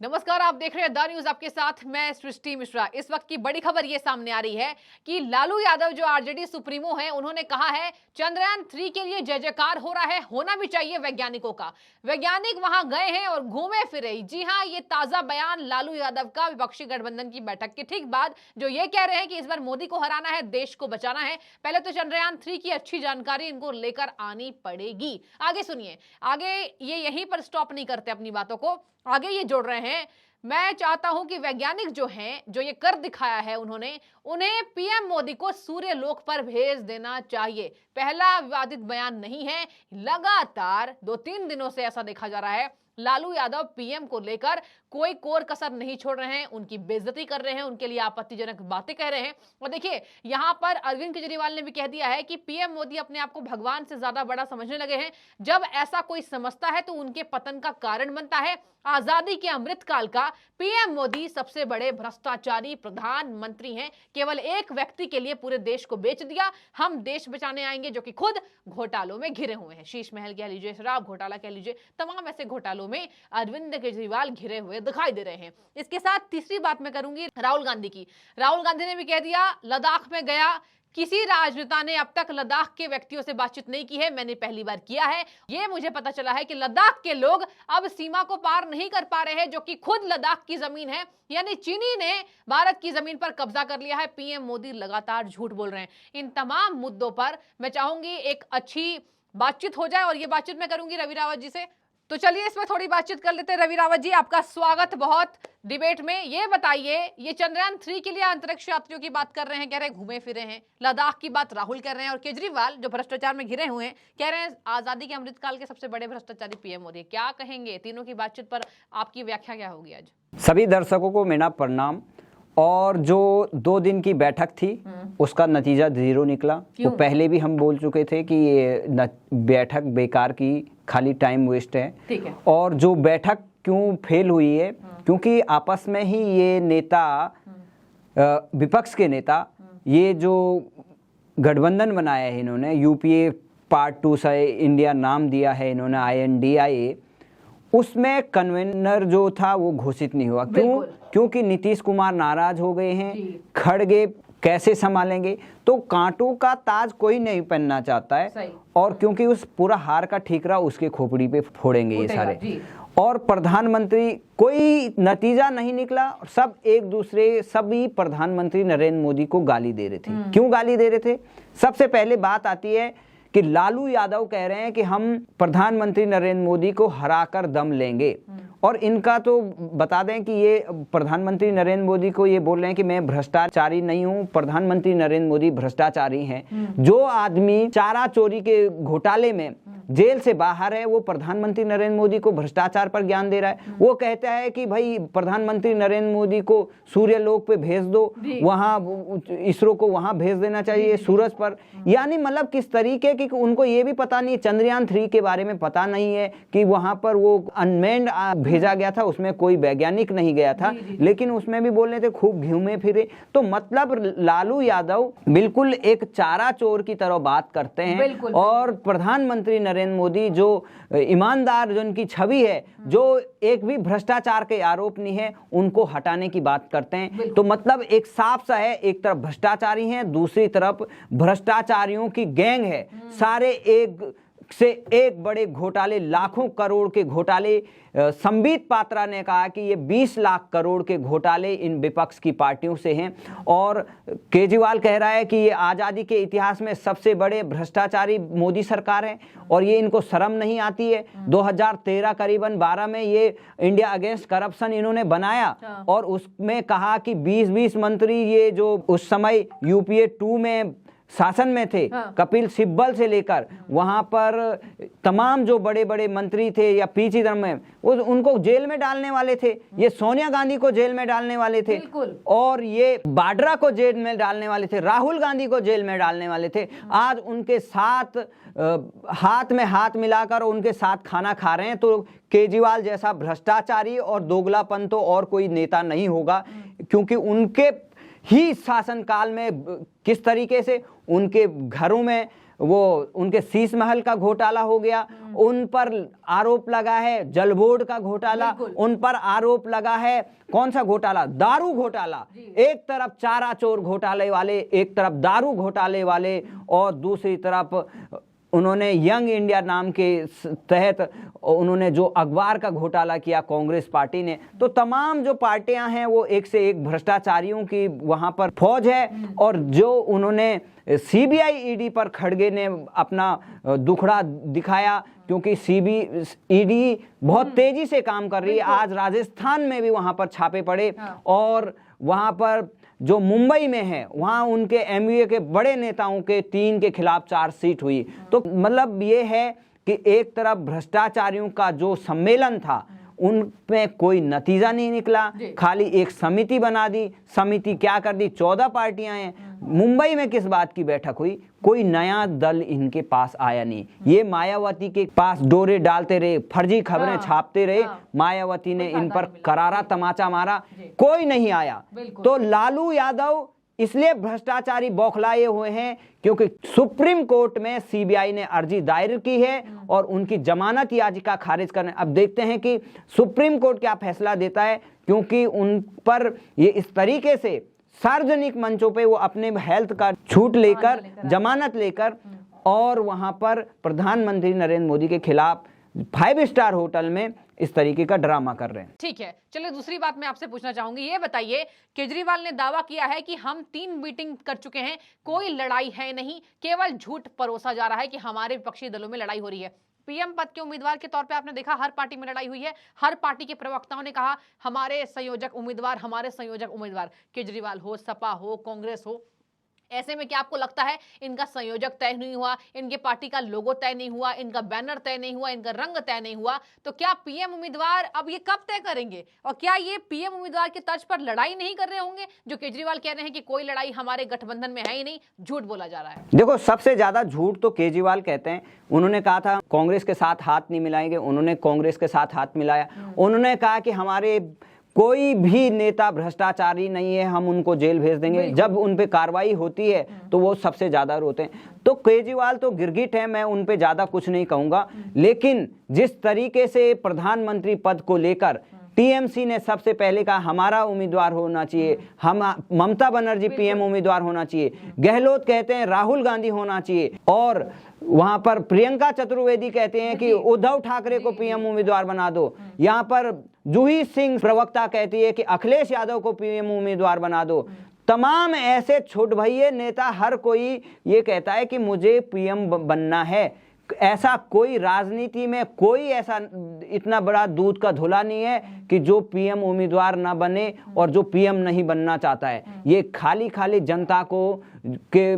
नमस्कार, आप देख रहे हैं द न्यूज, आपके साथ मैं सृष्टि मिश्रा। इस वक्त की बड़ी खबर ये सामने आ रही है कि लालू यादव जो आरजेडी सुप्रीमो हैं, उन्होंने कहा है चंद्रयान 3 के लिए जय जयकार हो रहा है, होना भी चाहिए वैज्ञानिकों का। वैज्ञानिक वहां गए हैं और घूमे फिरे। जी हां, ये ताजा बयान लालू यादव का विपक्षी गठबंधन की बैठक के ठीक बाद, जो ये कह रहे हैं कि इस बार मोदी को हराना है, देश को बचाना है, पहले तो चंद्रयान 3 की अच्छी जानकारी इनको लेकर आनी पड़ेगी। आगे सुनिए, आगे ये यहीं पर स्टॉप नहीं करते अपनी बातों को, आगे ये जोड़ रहे हैं। मैं चाहता हूं कि वैज्ञानिक जो हैं, जो ये कर दिखाया है उन्होंने, उन्हें पीएम मोदी को सूर्य लोक पर भेज देना चाहिए। पहला विवादित बयान नहीं है, लगातार 2-3 दिनों से ऐसा देखा जा रहा है। लालू यादव पीएम को लेकर कोई कोर कसर नहीं छोड़ रहे हैं, उनकी बेइज्जती कर रहे हैं, उनके लिए आपत्तिजनक बातें कह रहे हैं। और देखिए, यहां पर अरविंद केजरीवाल ने भी कह दिया है कि पीएम मोदी अपने आप को भगवान से ज्यादा बड़ा समझने लगे हैं। जब ऐसा कोई समझता है तो उनके पतन का कारण बनता है। आजादी के अमृतकाल का पीएम मोदी सबसे बड़े भ्रष्टाचारी प्रधानमंत्री हैं। केवल एक व्यक्ति के लिए पूरे देश को बेच दिया। हम देश बचाने आएंगे, जो कि खुद घोटालों में घिरे हुए हैं। शीश महल कह लीजिए, शराब घोटाला कह लीजिए, तमाम ऐसे घोटालों में अरविंद केजरीवाल घिरे हुए दिखाई दे रहे हैं। इसके साथ तीसरी बात मैं करूंगी राहुल गांधी की। राहुल गांधी ने भी कह दिया, लद्दाख में गया, किसी राजनेता ने अब तक लद्दाख के व्यक्तियों से बातचीत नहीं की है, मैंने पहली बार किया है। ये मुझे पता चला है कि लद्दाख के लोग अब सीमा को पार नहीं कर पा रहे हैं, जो कि खुद लद्दाख की जमीन है। यानी चीनी ने भारत की जमीन पर कब्जा कर लिया है। पीएम मोदी लगातार झूठ बोल रहे हैं। इन तमाम मुद्दों पर मैं चाहूंगी एक अच्छी बातचीत हो जाए, और ये बातचीत मैं करूंगी रवि रावत जी से। तो चलिए इस पर थोड़ी बातचीत कर लेते हैं। रवि रावत जी, आपका स्वागत बहुत डिबेट में। ये बताइए, ये चंद्रयान 3 के लिए अंतरिक्ष यात्रियों की बात कर रहे हैं, कह रहे हैं घूमे फिरे हैं। लद्दाख की बात राहुल कर रहे हैं, और केजरीवाल जो भ्रष्टाचार में घिरे हुए हैं, कह रहे हैं आजादी के अमृतकाल के सबसे बड़े भ्रष्टाचारी पीएम मोदी। क्या कहेंगे तीनों की बातचीत पर? आपकी व्याख्या क्या होगी आज? सभी दर्शकों को मेरा प्रणाम। और जो 2 दिन की बैठक थी उसका नतीजा 0 निकला। वो पहले भी हम बोल चुके थे कि ये बैठक बेकार की, खाली टाइम वेस्ट है। ठीक है। और जो बैठक क्यों फेल हुई है, क्योंकि आपस में ही ये नेता, विपक्ष के नेता, ये जो गठबंधन बनाया है इन्होंने, यूपीए पार्ट 2 से इंडिया नाम दिया है इन्होंने, INDIA, उसमें कन्वेनर जो था वो घोषित नहीं हुआ। क्यों? क्योंकि नीतीश कुमार नाराज हो गए हैं। खड़गे कैसे संभालेंगे? तो कांटों का ताज कोई नहीं पहनना चाहता है। और क्योंकि उस पूरा हार का ठीकरा उसके खोपड़ी पे फोड़ेंगे ये सारे। और प्रधानमंत्री, कोई नतीजा नहीं निकला। सभी प्रधानमंत्री नरेंद्र मोदी को गाली दे रहे थे। क्यों गाली दे रहे थे? सबसे पहले बात आती है कि लालू यादव कह रहे हैं कि हम प्रधानमंत्री नरेंद्र मोदी को हराकर दम लेंगे। और इनका तो बता दें कि ये प्रधानमंत्री नरेंद्र मोदी को ये बोल रहे हैं कि मैं भ्रष्टाचारी नहीं हूं, प्रधानमंत्री नरेंद्र मोदी भ्रष्टाचारी हैं। जो आदमी चारा चोरी के घोटाले में जेल से बाहर है, वो प्रधानमंत्री नरेंद्र मोदी को भ्रष्टाचार पर ज्ञान दे रहा है। वो कहता है कि भाई प्रधानमंत्री नरेंद्र मोदी को सूर्य लोक पे भेज दो, वहां इसरो को वहां भेज देना चाहिए, सूरज पर। यानी मतलब किस तरीके की, उनको ये भी पता नहीं, चंद्रयान 3 के बारे में पता नहीं है कि वहां पर वो अनमेन्ड भेजा गया था, उसमें कोई वैज्ञानिक नहीं गया था। लेकिन उसमें भी बोल रहे थे खूब घूमे फिरे। तो मतलब लालू यादव बिल्कुल एक चारा चोर की तरह बात करते हैं। और प्रधानमंत्री नरेंद्र मोदी जो ईमानदार, जो उनकी छवि है, जो एक भी भ्रष्टाचार के आरोप नहीं है, उनको हटाने की बात करते हैं। तो मतलब एक साफ सा है, एक तरफ भ्रष्टाचारी हैं, दूसरी तरफ भ्रष्टाचारियों की गैंग है। सारे एक से एक बड़े घोटाले, लाखों करोड़ के घोटाले। संबित पात्रा ने कहा कि ये 20 लाख करोड़ के घोटाले इन विपक्ष की पार्टियों से हैं। और केजरीवाल कह रहा है कि ये आज़ादी के इतिहास में सबसे बड़े भ्रष्टाचारी मोदी सरकार है, और ये इनको शर्म नहीं आती है। 2013 करीबन 12 में ये इंडिया अगेंस्ट करप्शन इन्होंने बनाया, और उसमें कहा कि 20-20 मंत्री, ये जो उस समय यूपीए 2 में शासन में थे, कपिल सिब्बल से लेकर वहां पर तमाम जो बड़े बड़े मंत्री थे या पी चिदम्बरम में, उनको जेल में डालने वाले थे। ये सोनिया गांधी को जेल में डालने वाले थे, और ये वाड्रा को जेल में डालने वाले थे, राहुल गांधी को जेल में डालने वाले थे। आज उनके साथ हाथ में हाथ मिलाकर उनके साथ खाना खा रहे हैं। तो केजरीवाल जैसा भ्रष्टाचारी और दोगलापन तो और कोई नेता नहीं होगा, क्योंकि उनके ही शासनकाल में किस तरीके से उनके घरों में वो उनके शीश महल का घोटाला हो गया, उन पर आरोप लगा है जल बोर्ड का घोटाला, उन पर आरोप लगा है कौन सा घोटाला, दारू घोटाला। एक तरफ चारा चोर घोटाले वाले, एक तरफ दारू घोटाले वाले, और दूसरी तरफ उन्होंने यंग इंडिया नाम के तहत उन्होंने जो अखबार का घोटाला किया कांग्रेस पार्टी ने। तो तमाम जो पार्टियां हैं वो एक से एक भ्रष्टाचारियों की वहां पर फौज है, और जो उन्होंने सीबीआई ईडी पर खड़गे ने अपना दुखड़ा दिखाया, क्योंकि ईडी बहुत तेजी से काम कर रही है। आज राजस्थान में भी वहां पर छापे पड़े, और वहां पर जो मुंबई में है वहां उनके एमयूए के बड़े नेताओं के 3 के खिलाफ चार्जशीट हुई। तो मतलब ये है कि एक तरफ भ्रष्टाचारियों का जो सम्मेलन था उनमें कोई नतीजा नहीं निकला, खाली एक समिति बना दी। समिति क्या कर दी, 14 पार्टियां हैं। मुंबई में किस बात की बैठक हुई, कोई नया दल इनके पास आया नहीं। ये मायावती के पास डोरे डालते रहे, फर्जी खबरें छापते रहे। मायावती ने इन पर करारा तमाचा मारा, कोई नहीं आया। तो लालू यादव इसलिए भ्रष्टाचारी बौखलाए हुए हैं क्योंकि सुप्रीम कोर्ट में सीबीआई ने अर्जी दायर की है और उनकी जमानत याचिका खारिज करने। अब देखते हैं कि सुप्रीम कोर्ट क्या फैसला देता है, क्योंकि उन पर ये इस तरीके से सार्वजनिक मंचों पे वो अपने हेल्थ का छूट लेकर, जमानत लेकर, और वहां पर प्रधानमंत्री नरेंद्र मोदी के खिलाफ 5 स्टार होटल में इस तरीके का ड्रामा कर रहे हैं। ठीक है, चलिए दूसरी बात मैं आपसे पूछना चाहूंगी। ये बताइए, केजरीवाल ने दावा किया है कि हम 3 मीटिंग कर चुके हैं, कोई लड़ाई है नहीं, केवल झूठ परोसा जा रहा है कि हमारे विपक्षी दलों में लड़ाई हो रही है। पीएम पद के उम्मीदवार के तौर पे आपने देखा हर पार्टी में लड़ाई हुई है, हर पार्टी के प्रवक्ताओं ने कहा हमारे संयोजक उम्मीदवार, हमारे संयोजक उम्मीदवार, केजरीवाल हो, सपा हो, कांग्रेस हो। ऐसे में क्या आपको लगता है इनका संयोजक तय नहीं हुआ, इनके पार्टी का लोगो तय नहीं हुआ, इनका बैनर तय नहीं हुआ, इनका रंग तय नहीं हुआ, तो क्या पीएम उम्मीदवार अब ये कब तय करेंगे? और क्या ये पीएम उम्मीदवार की तर्ज पर लड़ाई नहीं कर रहे होंगे, जो केजरीवाल कह रहे हैं कि कोई लड़ाई हमारे गठबंधन में है ही नहीं, झूठ बोला जा रहा है? देखो, सबसे ज्यादा झूठ तो केजरीवाल कहते हैं। उन्होंने कहा था कांग्रेस के साथ हाथ नहीं मिलाएंगे, उन्होंने कांग्रेस के साथ हाथ मिलाया। उन्होंने कहा कि हमारे कोई भी नेता भ्रष्टाचारी नहीं है, हम उनको जेल भेज देंगे। जब उन पे कार्रवाई होती है तो वो सबसे ज्यादा रोते हैं। तो केजरीवाल तो गिरगिट है, मैं उन पे ज्यादा कुछ नहीं कहूंगा। लेकिन जिस तरीके से प्रधानमंत्री पद को लेकर टीएमसी ने सबसे पहले कहा हमारा उम्मीदवार होना चाहिए, हम ममता बनर्जी पीएम उम्मीदवार होना चाहिए, गहलोत कहते हैं राहुल गांधी होना चाहिए, और वहां पर प्रियंका चतुर्वेदी कहते हैं कि उद्धव ठाकरे को पीएम उम्मीदवार बना दो। यहाँ पर जूही सिंह प्रवक्ता कहती है कि अखिलेश यादव को पीएम उम्मीदवार बना दो। तमाम ऐसे छोट भैये नेता, हर कोई ये कहता है कि मुझे पीएम बनना है। ऐसा कोई राजनीति में कोई ऐसा इतना बड़ा दूध का धुला नहीं है कि जो पीएम उम्मीदवार ना बने और जो पीएम नहीं बनना चाहता है। ये खाली खाली जनता को के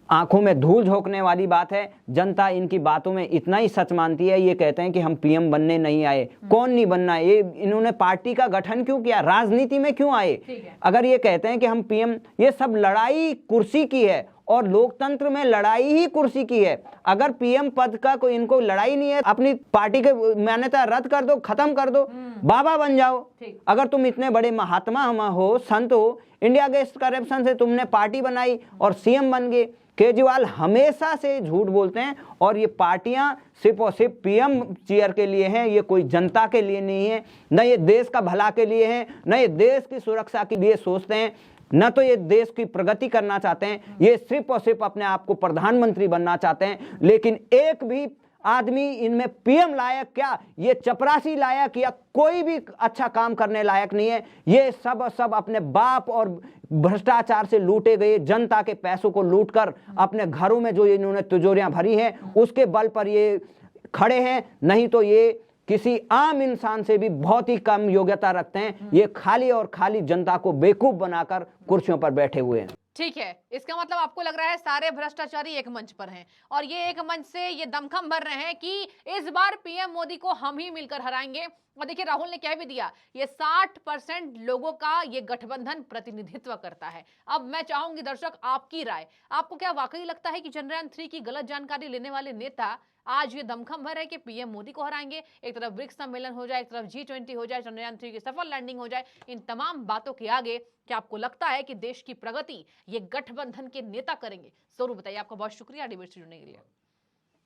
आंखों में धूल झोंकने वाली बात है। जनता इनकी बातों में इतना ही सच मानती है। ये कहते हैं कि हम पीएम बनने नहीं आए। कौन नहीं बनना है? ये इन्होंने पार्टी का गठन क्यों किया? राजनीति में क्यों आए? अगर ये कहते हैं कि हम पीएम, ये सब लड़ाई कुर्सी की है और लोकतंत्र में लड़ाई ही कुर्सी की है। अगर पीएम पद का कोई इनको लड़ाई नहीं है, अपनी पार्टी के मान्यता रद्द कर दो, खत्म कर दो, बाबा बन जाओ। अगर तुम इतने बड़े महात्मा हो, संत हो, इंडिया अगेंस्ट करप्शन से तुमने पार्टी बनाई और सीएम बन गए। केजरीवाल हमेशा से झूठ बोलते हैं और ये पार्टियां सिर्फ और सिर्फ पीएम चेयर के लिए हैं। ये कोई जनता के लिए नहीं है, न ये देश का भला के लिए है, न ये देश की सुरक्षा के लिए सोचते हैं, न तो ये देश की प्रगति करना चाहते हैं। ये सिर्फ और सिर्फ अपने आप को प्रधानमंत्री बनना चाहते हैं। लेकिन एक भी आदमी इनमें पीएम लायक क्या, ये चपरासी लायक या कोई भी अच्छा काम करने लायक नहीं है। ये सब अपने बाप और भ्रष्टाचार से लूटे गए जनता के पैसों को लूटकर अपने घरों में जो इन्होंने तिजोरियां भरी हैं उसके बल पर ये खड़े हैं। नहीं तो ये किसी आम इंसान से भी बहुत ही कम योग्यता रखते हैं। ये खाली और खाली जनता को बेवकूफ बनाकर कुर्सियों पर बैठे हुए हैं। ठीक है, इसका मतलब आपको लग रहा है सारे भ्रष्टाचारी एक मंच पर हैं और ये एक मंच से ये दमखम भर रहे हैं कि इस बार पीएम मोदी को हम ही मिलकर हराएंगे। और देखिए राहुल ने कह भी दिया ये 60% लोगों का ये गठबंधन प्रतिनिधित्व करता है। अब मैं चाहूंगी दर्शक आपकी राय, आपको क्या वाकई लगता है कि चंद्रयान 3 की गलत जानकारी लेने वाले नेता आज ये दमखम भर है कि पीएम मोदी को हराएंगे, एक तरफ ब्रिक्स सम्मेलन हो जाए, एक तरफ G20 हो जाए, चंद्रयान 3 की सफल लैंडिंग हो जाए। इन तमाम बातों के आगे क्या आपको लगता है कि देश की प्रगति ये गठबंधन के नेता करेंगे? जरूर बताइए। आपका बहुत शुक्रिया डिबेट से जुड़ने के लिए।